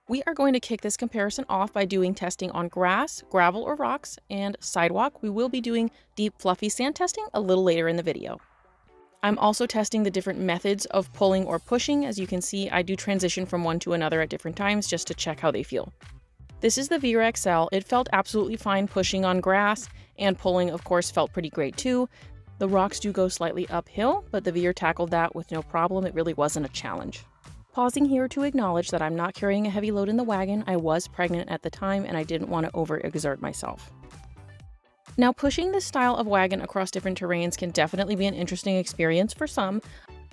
We are going to kick this comparison off by doing testing on grass, gravel or rocks, and sidewalk. We will be doing deep fluffy sand testing a little later in the video. I'm also testing the different methods of pulling or pushing. As you can see, I do transition from one to another at different times just to check how they feel. This is the Veer XL. It felt absolutely fine pushing on grass, and pulling, of course, felt pretty great too. The rocks do go slightly uphill, but the Veer tackled that with no problem. It really wasn't a challenge. Pausing here to acknowledge that I'm not carrying a heavy load in the wagon. I was pregnant at the time and I didn't want to overexert myself. Now, pushing this style of wagon across different terrains can definitely be an interesting experience for some.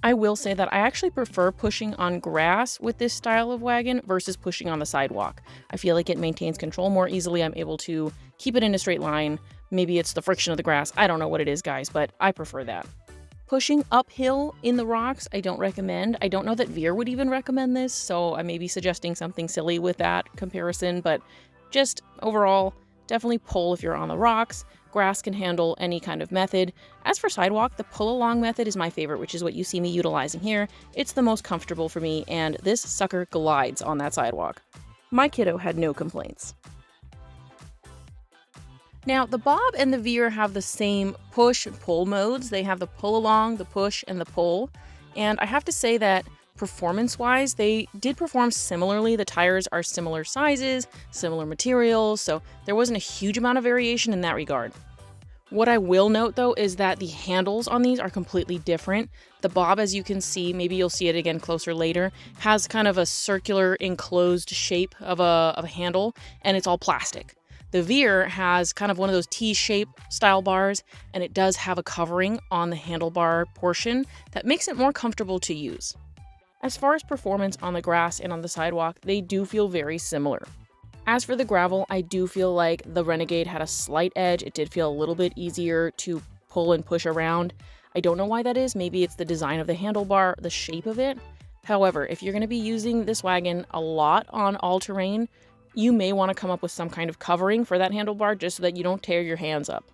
I will say that I actually prefer pushing on grass with this style of wagon versus pushing on the sidewalk. I feel like it maintains control more easily. I'm able to keep it in a straight line. Maybe it's the friction of the grass. I don't know what it is, guys, but I prefer that. Pushing uphill in the rocks, I don't recommend. I don't know that Veer would even recommend this, so I may be suggesting something silly with that comparison, but just overall, definitely pull if you're on the rocks. Grass can handle any kind of method. As for sidewalk, the pull-along method is my favorite, which is what you see me utilizing here. It's the most comfortable for me, and this sucker glides on that sidewalk. My kiddo had no complaints. Now, the Bob and the Veer have the same push and pull modes. They have the pull along, the push, and the pull. And I have to say that performance-wise, they did perform similarly. The tires are similar sizes, similar materials, so there wasn't a huge amount of variation in that regard. What I will note, though, is that the handles on these are completely different. The Bob, as you can see, maybe you'll see it again closer later, has kind of a circular enclosed shape of a handle, and it's all plastic. The Veer has kind of one of those T-shape style bars, and it does have a covering on the handlebar portion that makes it more comfortable to use. As far as performance on the grass and on the sidewalk, they do feel very similar. As for the gravel, I do feel like the Renegade had a slight edge. It did feel a little bit easier to pull and push around. I don't know why that is. Maybe it's the design of the handlebar, the shape of it. However, if you're going to be using this wagon a lot on all terrain, you may want to come up with some kind of covering for that handlebar just so that you don't tear your hands up.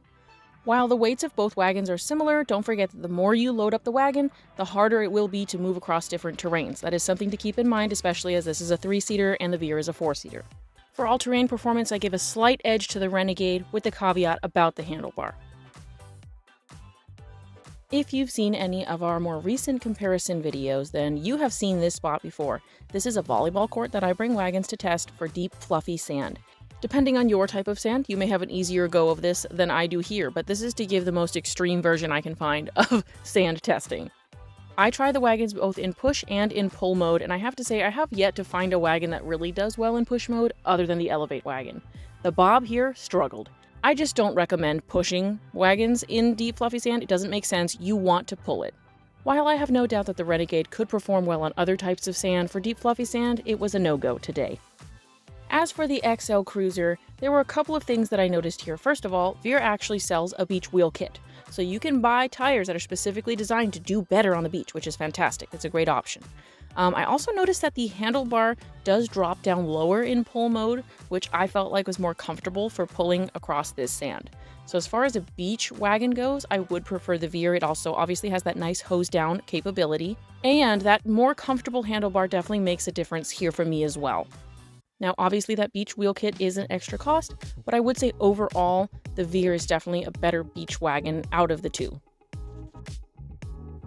While the weights of both wagons are similar, don't forget that the more you load up the wagon, the harder it will be to move across different terrains. That is something to keep in mind, especially as this is a 3-seater and the Veer is a 4-seater. For all-terrain performance, I give a slight edge to the Renegade with the caveat about the handlebar. If you've seen any of our more recent comparison videos, then you have seen this spot before. This is a volleyball court that I bring wagons to test for deep, fluffy sand. Depending on your type of sand, you may have an easier go of this than I do here, but this is to give the most extreme version I can find of sand testing. I try the wagons both in push and in pull mode, and I have to say I have yet to find a wagon that really does well in push mode other than the Elevate wagon. The Bob here struggled. I just don't recommend pushing wagons in deep fluffy sand. It doesn't make sense. You want to pull it. While I have no doubt that the Renegade could perform well on other types of sand, for deep fluffy sand, it was a no-go today. As for the XL Cruiser, there were a couple of things that I noticed here. First of all, Veer actually sells a beach wheel kit. So you can buy tires that are specifically designed to do better on the beach, which is fantastic. It's a great option. I also noticed that the handlebar does drop down lower in pull mode, which I felt like was more comfortable for pulling across this sand. So as far as a beach wagon goes, I would prefer the Veer. It also obviously has that nice hose down capability, and that more comfortable handlebar definitely makes a difference here for me as well. Now, obviously that beach wheel kit is an extra cost, but I would say overall, the Veer is definitely a better beach wagon out of the two.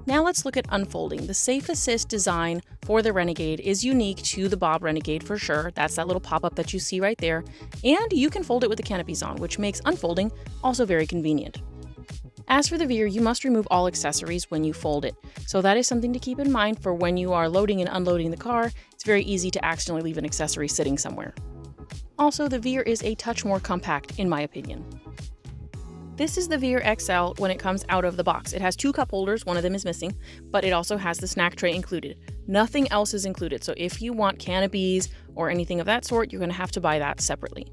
Now let's look at unfolding. The Safe Assist design for the Renegade is unique to the Bob Renegade for sure. That's that little pop-up that you see right there. And you can fold it with the canopies on, which makes unfolding also very convenient. As for the Veer, you must remove all accessories when you fold it. So that is something to keep in mind for when you are loading and unloading the car. It's very easy to accidentally leave an accessory sitting somewhere. Also, the Veer is a touch more compact, in my opinion. This is the Veer XL when it comes out of the box. It has 2 cup holders, one of them is missing, but it also has the snack tray included. Nothing else is included, so if you want canopies or anything of that sort, you're going to have to buy that separately.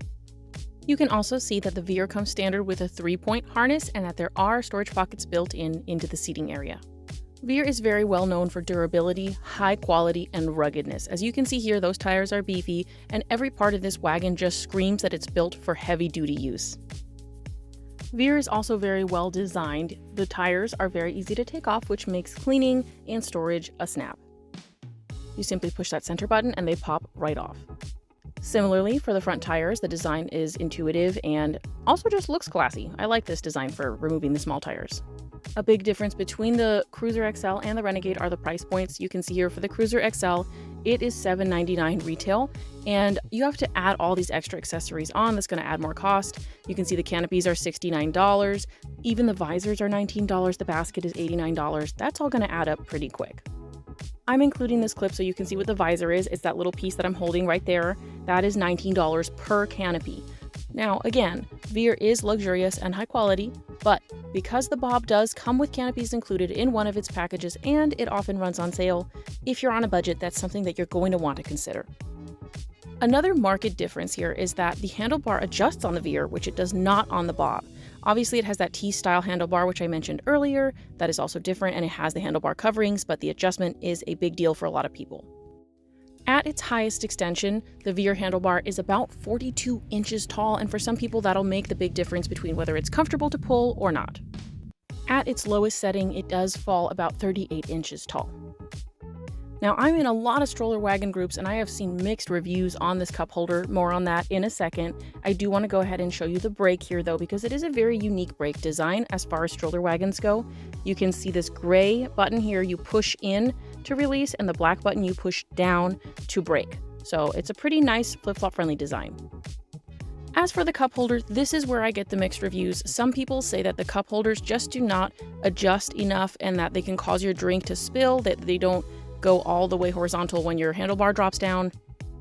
You can also see that the Veer comes standard with a 3-point harness and that there are storage pockets built into the seating area. Veer is very well known for durability, high quality, and ruggedness. As you can see here, those tires are beefy, and every part of this wagon just screams that it's built for heavy-duty use. Veer is also very well designed. The tires are very easy to take off, which makes cleaning and storage a snap. You simply push that center button and they pop right off. Similarly, for the front tires, the design is intuitive and also just looks classy. I like this design for removing the small tires. A big difference between the Cruiser XL and the Renegade are the price points. You can see here for the Cruiser XL, it is $799 retail, and you have to add all these extra accessories on. That's going to add more cost. You can see the canopies are $69. Even the visors are $19. The basket is $89. That's all going to add up pretty quick. I'm including this clip so you can see what the visor is. It's that little piece that I'm holding right there. That is $19 per canopy. Now, again, Veer is luxurious and high quality, but because the Bob does come with canopies included in one of its packages and it often runs on sale, if you're on a budget, that's something that you're going to want to consider. Another marked difference here is that the handlebar adjusts on the Veer, which it does not on the Bob. Obviously, it has that T-style handlebar, which I mentioned earlier. That is also different, and it has the handlebar coverings, but the adjustment is a big deal for a lot of people. At its highest extension, the Veer handlebar is about 42 inches tall, and for some people that'll make the big difference between whether it's comfortable to pull or not. At its lowest setting, it does fall about 38 inches tall. Now, I'm in a lot of stroller wagon groups and I have seen mixed reviews on this cup holder. More on that in a second. I do want to go ahead and show you the brake here though, because it is a very unique brake design as far as stroller wagons go. You can see this gray button here you push in to release and the black button you push down to brake. So it's a pretty nice flip-flop friendly design. As for the cup holder, this is where I get the mixed reviews. Some people say that the cup holders just do not adjust enough and that they can cause your drink to spill, that they don't go all the way horizontal when your handlebar drops down.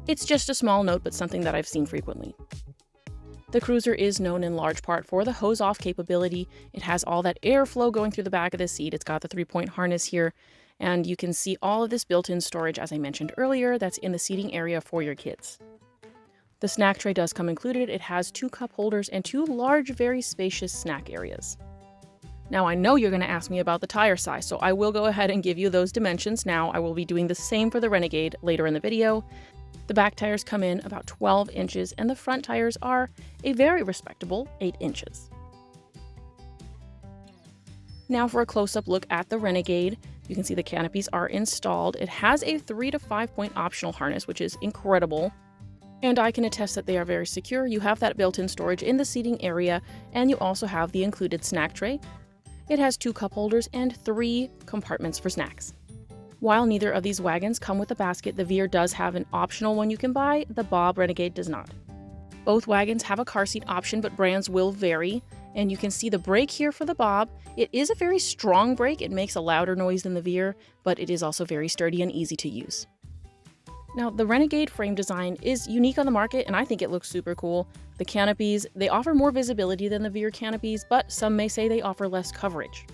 It's just a small note, but something that I've seen frequently. The Cruiser is known in large part for the hose-off capability. It has all that airflow going through the back of the seat. It's got the 3-point harness here, and you can see all of this built-in storage, as I mentioned earlier, that's in the seating area for your kids. The snack tray does come included. It has 2 cup holders and 2 large, very spacious snack areas. Now, I know you're going to ask me about the tire size, so I will go ahead and give you those dimensions now. I will be doing the same for the Renegade later in the video. The back tires come in about 12 inches, and the front tires are a very respectable 8 inches. Now for a close-up look at the Renegade. You can see the canopies are installed. It has a 3 to 5 point optional harness, which is incredible. And I can attest that they are very secure. You have that built-in storage in the seating area, and you also have the included snack tray. It has 2 cup holders and 3 compartments for snacks. While neither of these wagons come with a basket, the Veer does have an optional one you can buy. The Bob Renegade does not. Both wagons have a car seat option, but brands will vary. And you can see the brake here for the Bob. It is a very strong brake. It makes a louder noise than the Veer, but it is also very sturdy and easy to use. Now, the Renegade frame design is unique on the market, and I think it looks super cool. The canopies, they offer more visibility than the Veer canopies, but some may say they offer less coverage.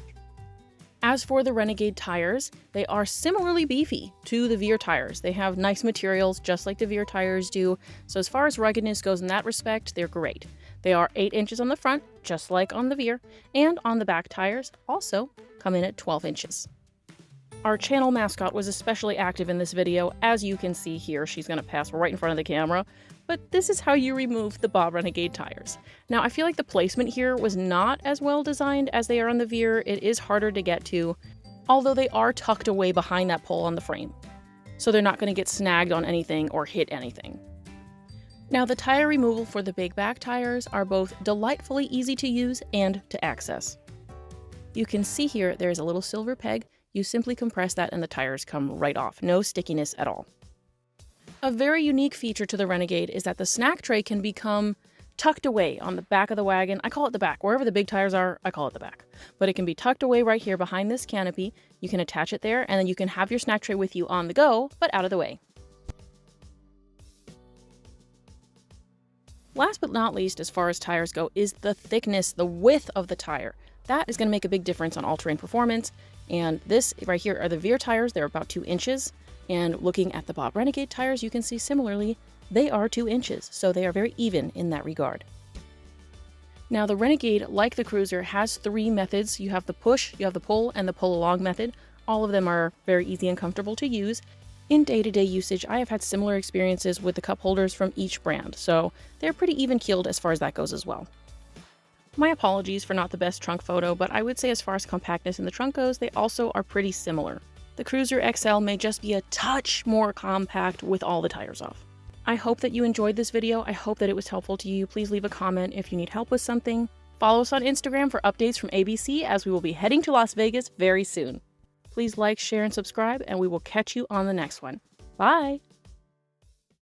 As for the Renegade tires, they are similarly beefy to the Veer tires. They have nice materials, just like the Veer tires do, so as far as ruggedness goes in that respect, they're great. They are 8 inches on the front, just like on the Veer, and on the back tires also come in at 12 inches. Our channel mascot was especially active in this video. As you can see here, she's going to pass right in front of the camera. But this is how you remove the Bob Renegade tires. Now, I feel like the placement here was not as well designed as they are on the Veer. It is harder to get to, although they are tucked away behind that pole on the frame. So they're not going to get snagged on anything or hit anything. Now, the tire removal for the big back tires are both delightfully easy to use and to access. You can see here there's a little silver peg. You simply compress that and the tires come right off. No stickiness at all. A very unique feature to the Renegade is that the snack tray can become tucked away on the back of the wagon. I call it the back. Wherever the big tires are, I call it the back. But it can be tucked away right here behind this canopy. You can attach it there, and then you can have your snack tray with you on the go, but out of the way. Last but not least, as far as tires go, is the thickness, the width of the tire. That is going to make a big difference on all-terrain performance. And this right here are the Veer tires. They're about 2 inches. And looking at the Bob Renegade tires, you can see similarly, they are 2 inches. So they are very even in that regard. Now the Renegade, like the Cruiser, has 3 methods. You have the push, you have the pull, and the pull along method. All of them are very easy and comfortable to use. In day-to-day usage, I have had similar experiences with the cup holders from each brand. So they're pretty even-keeled as far as that goes as well. My apologies for not the best trunk photo, but I would say as far as compactness in the trunk goes, they also are pretty similar. The Cruiser XL may just be a touch more compact with all the tires off. I hope that you enjoyed this video. I hope that it was helpful to you. Please leave a comment if you need help with something. Follow us on Instagram for updates from ABC as we will be heading to Las Vegas very soon. Please like, share, and subscribe, and we will catch you on the next one. Bye!